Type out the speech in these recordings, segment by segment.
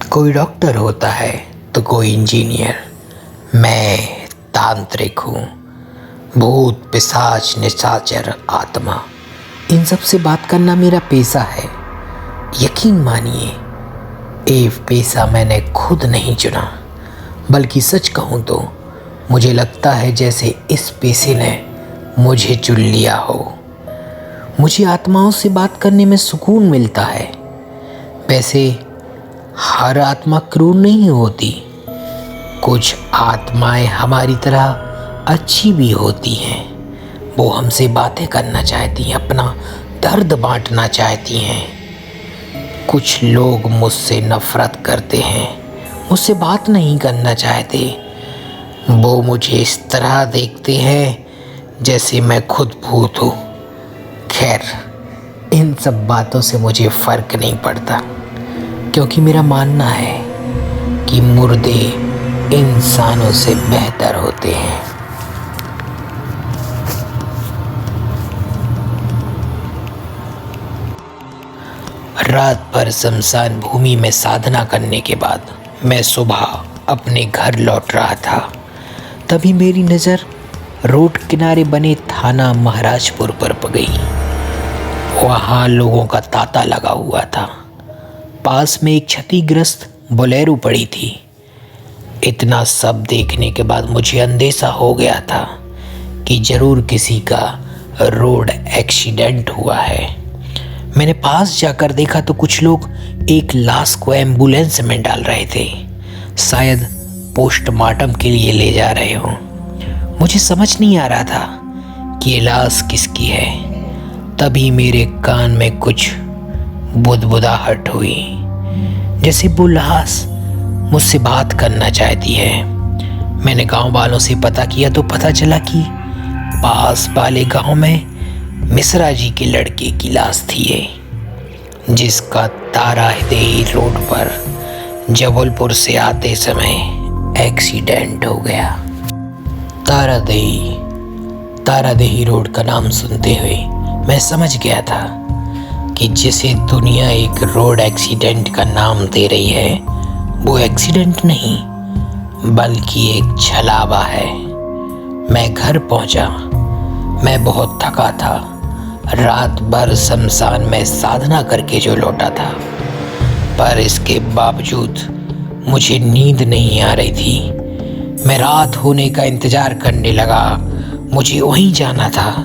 कोई डॉक्टर होता है तो कोई इंजीनियर। मैं तांत्रिक हूँ। भूत पिशाच निशाचर आत्मा, इन सब से बात करना मेरा पेशा है। यकीन मानिए, ये पेशा मैंने खुद नहीं चुना, बल्कि सच कहूँ तो मुझे लगता है जैसे इस पेशे ने मुझे चुन लिया हो। मुझे आत्माओं से बात करने में सुकून मिलता है। वैसे हर आत्मा क्रूर नहीं होती, कुछ आत्माएं हमारी तरह अच्छी भी होती हैं। वो हमसे बातें करना चाहती हैं, अपना दर्द बांटना चाहती हैं। कुछ लोग मुझसे नफरत करते हैं, मुझसे बात नहीं करना चाहते। वो मुझे इस तरह देखते हैं जैसे मैं खुद भूत हूँ। खैर, इन सब बातों से मुझे फ़र्क नहीं पड़ता, क्योंकि मेरा मानना है कि मुर्दे इंसानों से बेहतर होते हैं। रात भर शमशान भूमि में साधना करने के बाद मैं सुबह अपने घर लौट रहा था। तभी मेरी नज़र रोड किनारे बने थाना महाराजपुर पर गई। वहाँ लोगों का तांता लगा हुआ था। पास में एक क्षतिग्रस्त बोलेरो पड़ी थी। इतना सब देखने के बाद मुझे अंदेशा हो गया था कि जरूर किसी का रोड एक्सीडेंट हुआ है। मैंने पास जाकर देखा तो कुछ लोग एक लाश को एम्बुलेंस में डाल रहे थे, शायद पोस्टमार्टम के लिए ले जा रहे हों। मुझे समझ नहीं आ रहा था कि ये लाश किसकी है। तभी मेरे कान में कुछ बुदबुदाहट हुई, जैसे वो लाश मुझसे बात करना चाहती है। मैंने गांव वालों से पता किया तो पता चला कि पास वाले गांव में मिश्रा जी के लड़के की लाश थी ये, जिसका तारादेही रोड पर जबलपुर से आते समय एक्सीडेंट हो गया। तारादेही रोड का नाम सुनते हुए मैं समझ गया था कि जिसे दुनिया एक रोड एक्सीडेंट का नाम दे रही है, वो एक्सीडेंट नहीं बल्कि एक छलावा है। मैं घर पहुंचा। मैं बहुत थका था, रात भर शमशान में साधना करके जो लौटा था, पर इसके बावजूद मुझे नींद नहीं आ रही थी। मैं रात होने का इंतजार करने लगा। मुझे वहीं जाना था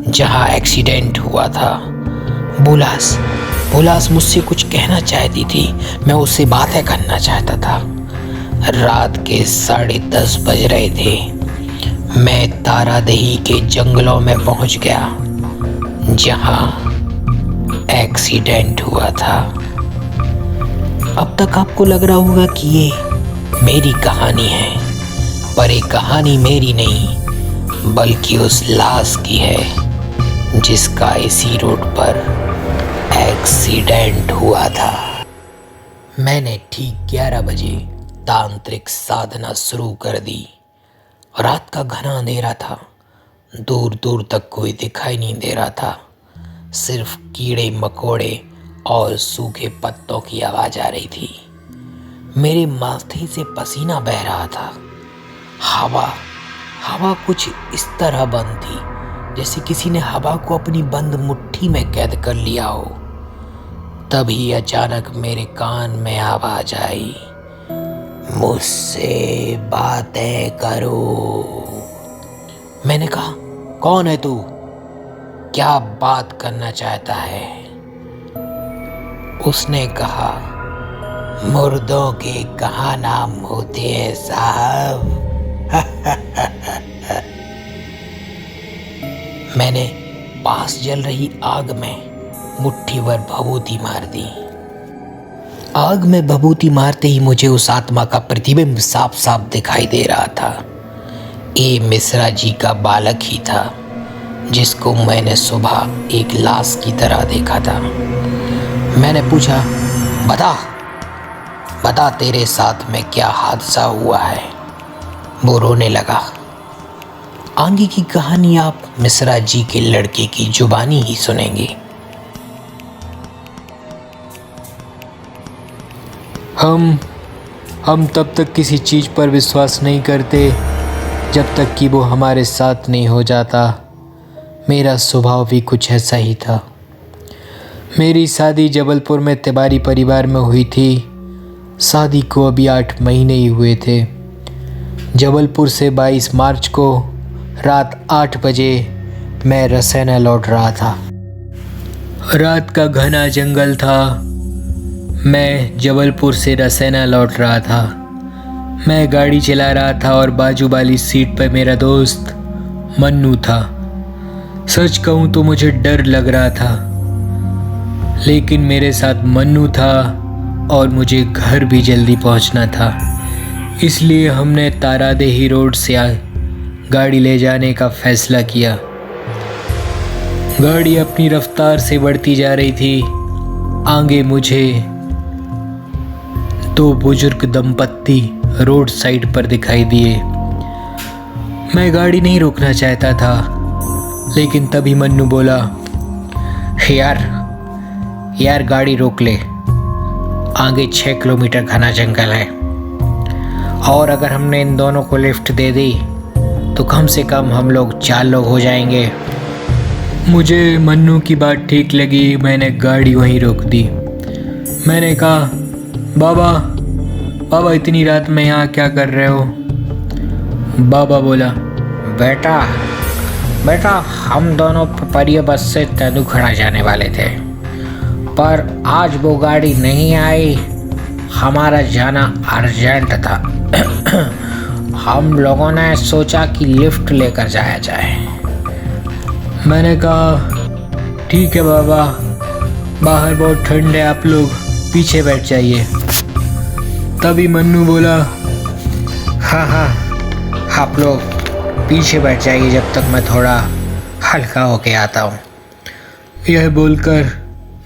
जहां एक्सीडेंट हुआ था। बुलास मुझसे कुछ कहना चाहती थी। मैं उससे बातें करना चाहता था। रात के 10:30 बज रहे थे। मैं तारादेही के जंगलों में पहुंच गया जहां एक्सीडेंट हुआ था। अब तक आपको लग रहा होगा कि ये मेरी कहानी है, पर ये कहानी मेरी नहीं बल्कि उस लाश की है जिसका इसी रोड पर एक्सीडेंट हुआ था। मैंने ठीक 11 बजे तांत्रिक साधना शुरू कर दी। रात का घना अंधेरा था। दूर दूर तक कोई दिखाई नहीं दे रहा था। सिर्फ कीड़े मकोड़े और सूखे पत्तों की आवाज आ रही थी। मेरे माथे से पसीना बह रहा था। हवा कुछ इस तरह बंद थी जैसे किसी ने हवा को अपनी बंद मुट्ठी में कैद कर लिया हो। तभी अचानक मेरे कान में आवाज आई, मुझसे बातें करो। मैंने कहा, कौन है तू? क्या बात करना चाहता है? उसने कहा, मुर्दों के कहाँ नाम होते हैं साहब। मैंने पास जल रही आग में मुट्ठी भर भभूति मार दी। आग में भभूति मारते ही मुझे उस आत्मा का प्रतिबिंब साफ साफ दिखाई दे रहा था। ये मिश्रा जी का बालक ही था, जिसको मैंने सुबह एक लाश की तरह देखा था। मैंने पूछा, बता तेरे साथ में क्या हादसा हुआ है? वो रोने लगा। आगे की कहानी आप मिश्रा जी के लड़के की जुबानी ही सुनेंगे। हम तब तक किसी चीज़ पर विश्वास नहीं करते जब तक कि वो हमारे साथ नहीं हो जाता। मेरा स्वभाव भी कुछ ऐसा ही था। मेरी शादी जबलपुर में तिवारी परिवार में हुई थी। शादी को अभी 8 महीने ही हुए थे। जबलपुर से 22 मार्च को रात 8 बजे मैं रसैना लौट रहा था। रात का घना जंगल था। मैं जबलपुर से रसैना लौट रहा था। मैं गाड़ी चला रहा था और बाजू वाली सीट पर मेरा दोस्त मन्नू था। सच कहूँ तो मुझे डर लग रहा था, लेकिन मेरे साथ मन्नू था और मुझे घर भी जल्दी पहुँचना था। इसलिए हमने तारादेही रोड से गाड़ी ले जाने का फैसला किया। गाड़ी अपनी रफ्तार से बढ़ती जा रही थी। आगे मुझे 2 बुजुर्ग दंपत्ति रोड साइड पर दिखाई दिए। मैं गाड़ी नहीं रोकना चाहता था, लेकिन तभी मन्नू बोला, यार गाड़ी रोक ले। आगे 6 किलोमीटर घना जंगल है और अगर हमने इन दोनों को लिफ्ट दे दी तो कम से कम हम लोग 4 लोग हो जाएंगे। मुझे मन्नू की बात ठीक लगी। मैंने गाड़ी वहीं रोक दी। मैंने कहा, बाबा इतनी रात में यहाँ क्या कर रहे हो? बाबा बोला, बेटा हम दोनों परिया बस से तेंदुखड़ा जाने वाले थे, पर आज वो गाड़ी नहीं आई। हमारा जाना अर्जेंट था। हम लोगों ने सोचा कि लिफ्ट लेकर जाया जाए। मैंने कहा, ठीक है बाबा, बाहर बहुत ठंड है, आप लोग पीछे बैठ जाइए। तभी मन्नू बोला, हाँ आप लोग पीछे बैठ जाइए जब तक मैं थोड़ा हल्का होके आता हूँ। यह बोलकर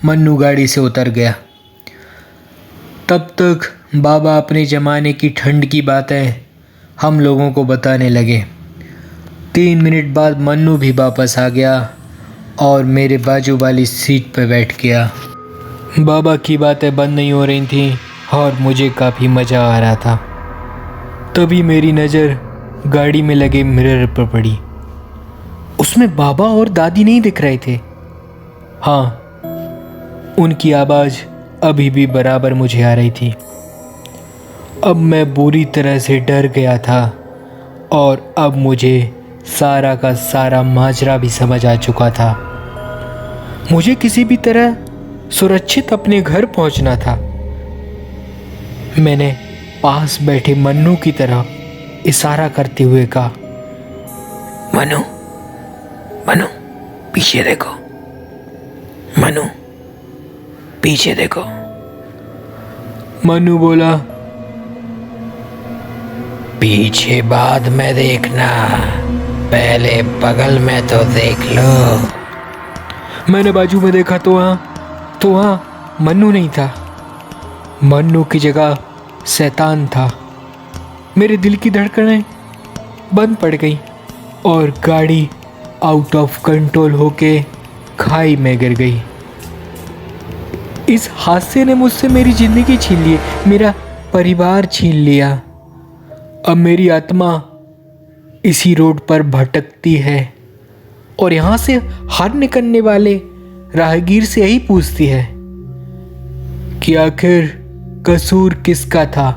मन्नू गाड़ी से उतर गया। तब तक बाबा अपने ज़माने की ठंड की बातें हम लोगों को बताने लगे। 3 मिनट बाद मन्नू भी वापस आ गया और मेरे बाजू वाली सीट पर बैठ गया। बाबा की बातें बंद नहीं हो रही थीं और मुझे काफ़ी मज़ा आ रहा था। तभी मेरी नज़र गाड़ी में लगे मिरर पर पड़ी। उसमें बाबा और दादी नहीं दिख रहे थे। हाँ, उनकी आवाज़ अभी भी बराबर मुझे आ रही थी। अब मैं बुरी तरह से डर गया था और अब मुझे सारा का सारा माजरा भी समझ आ चुका था। मुझे किसी भी तरह सुरक्षित अपने घर पहुंचना था। मैंने पास बैठे मन्नू की तरफ इशारा करते हुए कहा, मन्नू पीछे देखो, मन्नू पीछे देखो। मन्नू बोला, पीछे बाद में देखना, पहले बगल में तो देख लो। मैंने बाजू में देखा तो वहाँ मन्नू नहीं था। मन्नू की जगह शैतान था। मेरे दिल की धड़कनें बंद पड़ गई और गाड़ी आउट ऑफ कंट्रोल होके खाई में गिर गई। इस हादसे ने मुझसे मेरी ज़िंदगी छीन ली, मेरा परिवार छीन लिया। अब मेरी आत्मा इसी रोड पर भटकती है और यहाँ से हर निकलने वाले राहगीर से यही पूछती है कि आखिर कसूर किसका था,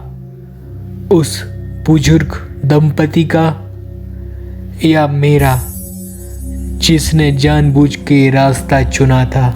उस बुजुर्ग दंपति का या मेरा, जिसने जानबूझ के रास्ता चुना था।